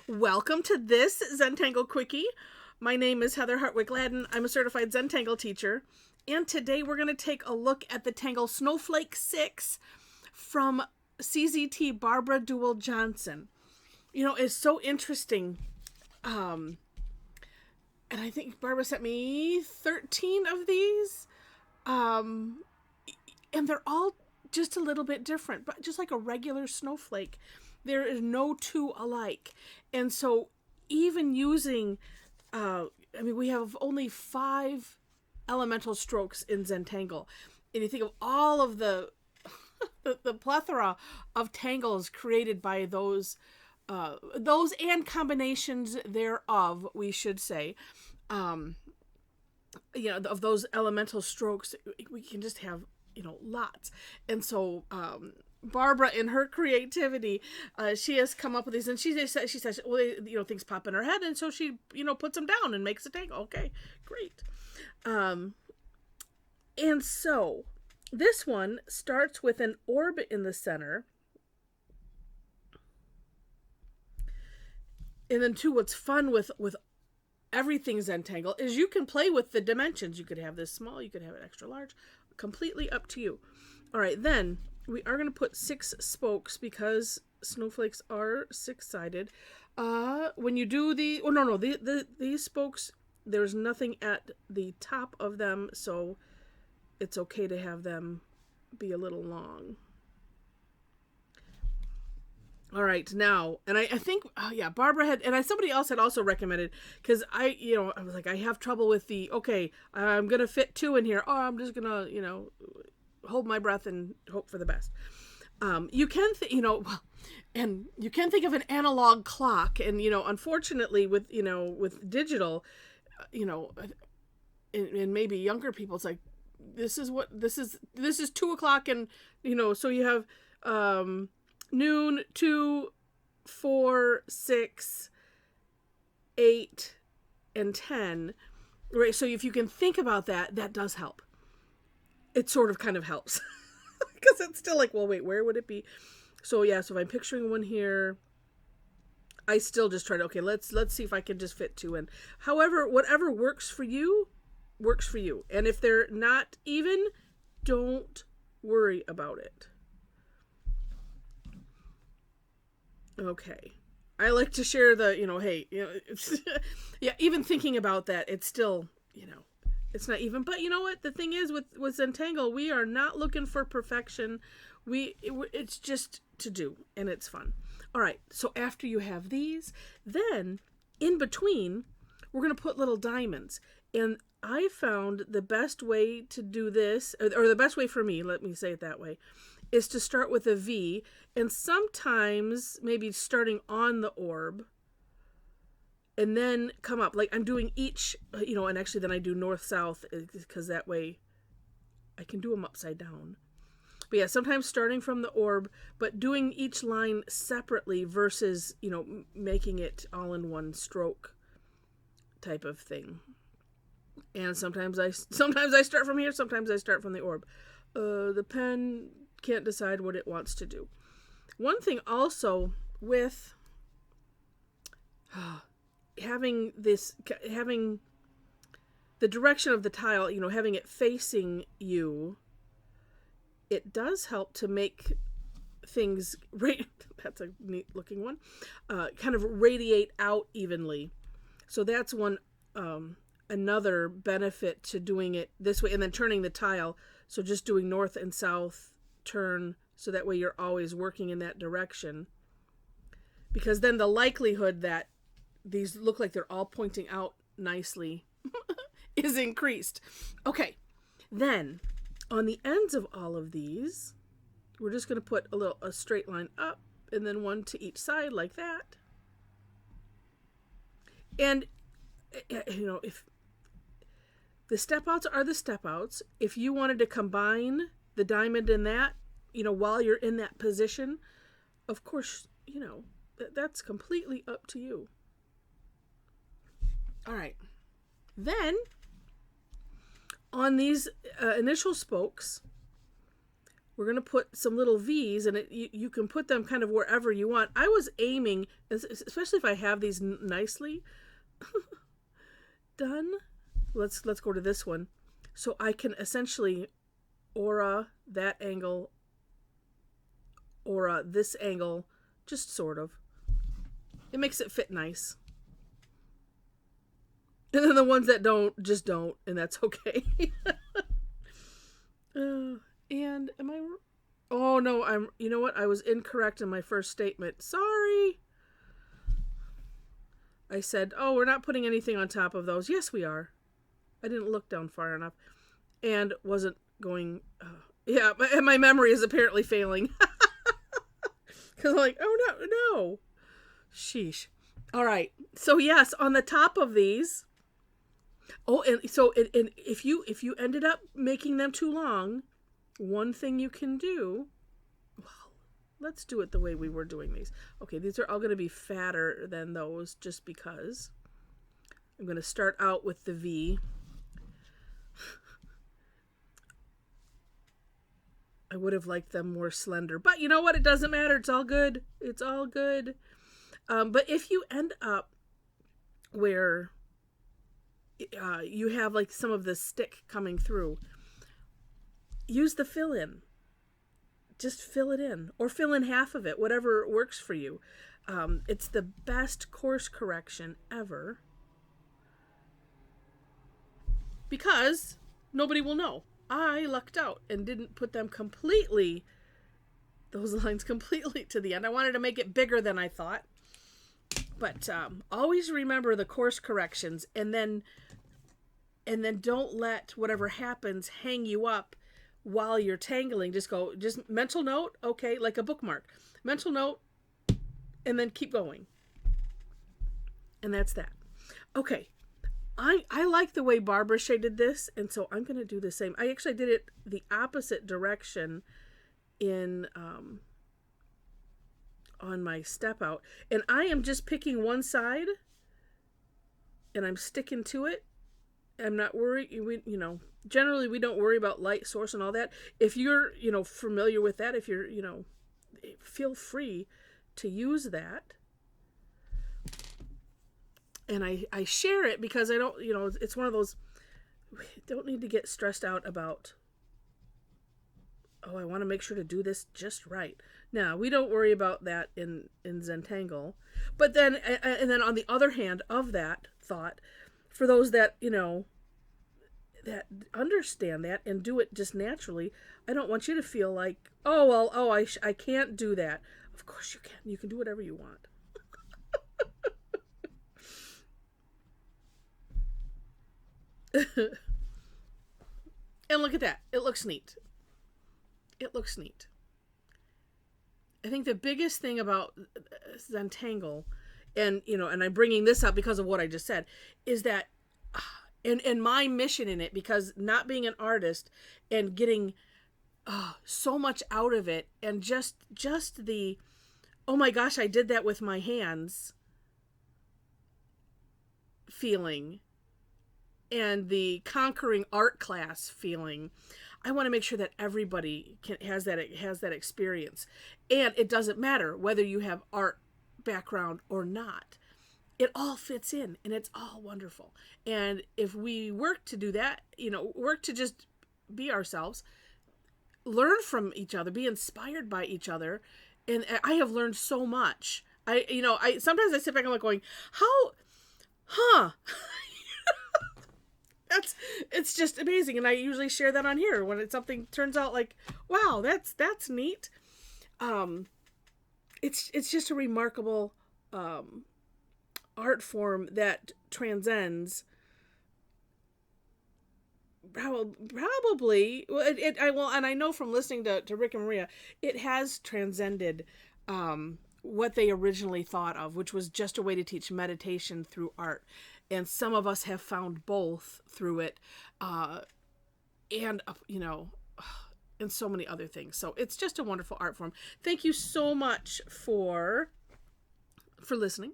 Welcome to this Zentangle Quickie. My name is Heather Hartwick Gladden. I'm a certified Zentangle teacher. And today we're going to take a look at the Tangle Snowflake 6 from CZT Barbara Duel Johnson. You know, it's so interesting. And I think Barbara sent me 13 of these. And they're all just a little bit different, but just like a regular snowflake. There is no two alike. And so even using, we have only 5 elemental strokes in Zentangle. And you think of all of the the plethora of tangles created by those and combinations thereof, we should say, of those elemental strokes, we can just have, lots. And so, Barbara, in her creativity, she has come up with these, and she says, well, things pop in her head, and so she, puts them down and makes a tangle. Okay, great. And so this one starts with an orb in the center. And then too, what's fun with everything Zentangle is you can play with the dimensions. You could have this small, you could have it extra large, completely up to you. All right, then we are going to put 6 spokes because snowflakes are 6-sided. When you do these spokes, there's nothing at the top of them, so it's okay to have them be a little long. All right, now, and I think, Barbara had, and somebody else had also recommended, because I was like, I have trouble with I'm going to fit 2 in here. Oh, I'm just going to, hold my breath and hope for the best. You can, and you can think of an analog clock, and, unfortunately with digital, and maybe younger people, it's like, this is 2 o'clock, and, so you have, noon, 2, 4, 6, 8, and 10, right? So if you can think about that, that does help. It sort of kind of helps because it's still like, well, wait, where would it be? So so if I'm picturing one here, I still just try to, let's see if I can just fit 2 in. However, whatever works for you. And if they're not even, don't worry about it. Okay. I like to share even thinking about that, it's still, it's not even, but you know what? The thing is with Zentangle, we are not looking for perfection. It's just to do, and it's fun. All right. So after you have these, then in between, we're going to put little diamonds. And I found the best way to do this, or the best way for me, let me say it that way, is to start with a V, and sometimes maybe starting on the orb, and then come up. Like I'm doing each, and actually then I do north-south, because that way I can do them upside down. But yeah, sometimes starting from the orb, but doing each line separately versus, making it all in one stroke type of thing. And sometimes I start from here, sometimes I start from the orb. The pen can't decide what it wants to do. One thing also with having the direction of the tile, having it facing you, it does help to make things, that's a neat looking one, kind of radiate out evenly. So that's one, another benefit to doing it this way, and then turning the tile. So just doing north and south turn, so that way you're always working in that direction. Because then the likelihood that these look like they're all pointing out nicely is increased. Okay, then on the ends of all of these, we're just going to put a straight line up, and then one to each side like that. And if the step outs are the step outs, if you wanted to combine the diamond in that, while you're in that position, of course, that's completely up to you. All right. Then on these initial spokes, we're going to put some little V's, and you can put them kind of wherever you want. I was aiming, especially if I have these nicely done. Let's go to this one. So I can essentially aura that angle, aura this angle, just sort of. It makes it fit nice. And then the ones that don't, just don't, and that's okay. And am I... Oh, no, you know what? I was incorrect in my first statement. Sorry. I said, oh, we're not putting anything on top of those. Yes, we are. I didn't look down far enough and wasn't going... yeah, and my memory is apparently failing. Because I'm like, oh, no. Sheesh. All right. So, yes, on the top of these... Oh, and so and if you ended up making them too long, one thing you can do, well, let's do it the way we were doing these. Okay, these are all going to be fatter than those just because. I'm going to start out with the V. I would have liked them more slender, but you know what? It doesn't matter. It's all good. It's all good. But if you end up where you have like some of the stick coming through, use the fill in. Just fill it in, or fill in half of it, whatever works for you. It's the best course correction ever because nobody will know. I lucked out and didn't put them completely, those lines completely to the end. I wanted to make it bigger than I thought. But always remember the course corrections, and then don't let whatever happens hang you up while you're tangling. Just mental note, okay, like a bookmark. Mental note, and then keep going. And that's that. Okay. I like the way Barbara shaded this, and so I'm going to do the same. I actually did it the opposite direction in on my step out, and I am just picking one side and I'm sticking to it. I'm not worried. Generally we don't worry about light source and all that. If you're familiar with that, if you're feel free to use that. And I share it because I don't, it's one of those, we don't need to get stressed out about, I want to make sure to do this just right. Now, we don't worry about that in Zentangle. But then, and then on the other hand of that thought, for those that, that understand that and do it just naturally, I don't want you to feel like, I can't do that. Of course you can. You can do whatever you want. And look at that. It looks neat. It looks neat. I think the biggest thing about Zentangle, and I'm bringing this up because of what I just said, is that, and my mission in it, because not being an artist and getting so much out of it, and just the, oh my gosh, I did that with my hands feeling, and the conquering art class feeling. I want to make sure that everybody has that experience. And it doesn't matter whether you have art background or not. It all fits in, and it's all wonderful. And if we work to do that, work to just be ourselves, learn from each other, be inspired by each other. And I have learned so much. I sometimes I sit back and I'm going, it's just amazing. And I usually share that on here when something turns out like, wow, that's neat. It's just a remarkable art form that transcends probably, and I know from listening to Rick and Maria, it has transcended what they originally thought of, which was just a way to teach meditation through art. And some of us have found both through it, and so many other things. So it's just a wonderful art form. Thank you so much for for listening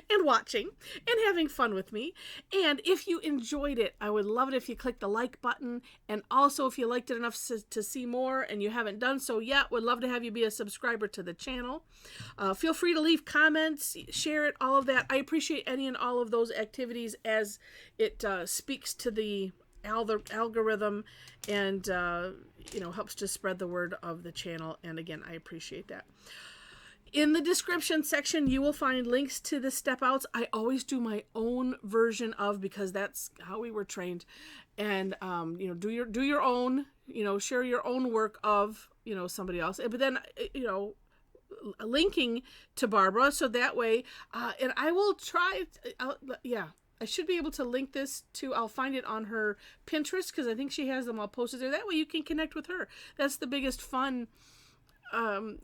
and watching and having fun with me. And if you enjoyed it, I would love it if you click the like button. And also, if you liked it enough to see more and you haven't done so yet, would love to have you be a subscriber to the channel. Feel free to leave comments, share it, all of that. I appreciate any and all of those activities, as it speaks to the algorithm and helps to spread the word of the channel. And again, I appreciate that. In the description section, you will find links to the step outs. I always do my own version of, because that's how we were trained. And do your own, share your own work of, somebody else. But then, linking to Barbara, so that way, and I will try. I should be able to link this to, I'll find it on her Pinterest, because I think she has them all posted there. That way you can connect with her. That's the biggest fun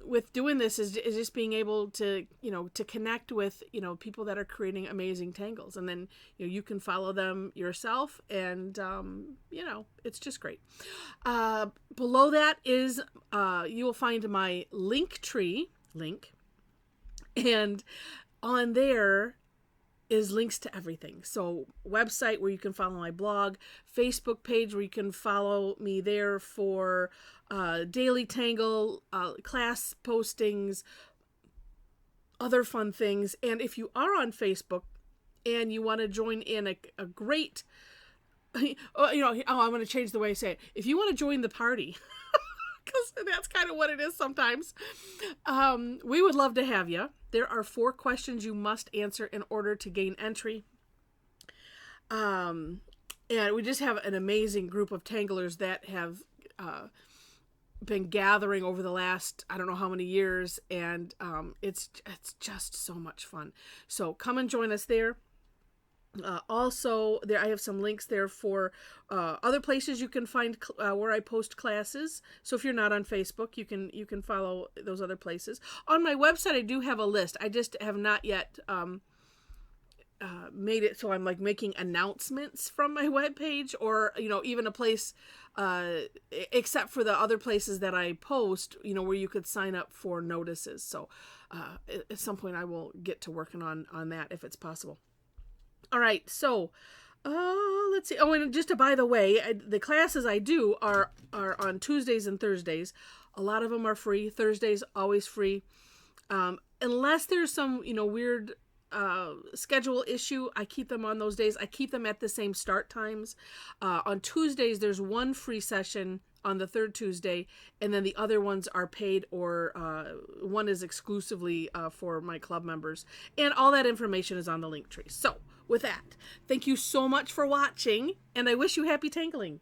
with doing this, is just being able to, to connect with, people that are creating amazing tangles. And then, you can follow them yourself, and, it's just great. Below that is, you will find my Linktree link, and on there is links to everything. So website where you can follow my blog, Facebook page where you can follow me there for daily tangle, class postings, other fun things. And if you are on Facebook and you want to join in a great, I'm going to change the way I say it. If you want to join the party, because that's kind of what it is sometimes, we would love to have you. There are 4 questions you must answer in order to gain entry. And we just have an amazing group of tanglers that have been gathering over the last, I don't know how many years, and it's just so much fun. So come and join us there. Also, there I have some links there for other places you can find where I post classes. So if you're not on Facebook, you can follow those other places. On my website, I do have a list. I just have not yet made it so I'm like making announcements from my webpage, or even a place except for the other places that I post, where you could sign up for notices. So at some point I will get to working on that if it's possible. All right, so let's see. Oh, and just by the way, the classes I do are on Tuesdays and Thursdays. A lot of them are free. Thursdays always free, unless there's some weird schedule issue. I keep them on those days. I keep them at the same start times. On Tuesdays, there's one free session on the 3rd Tuesday, and then the other ones are paid, or one is exclusively for my club members. And all that information is on the Linktree. So with that, thank you so much for watching, and I wish you happy tangling.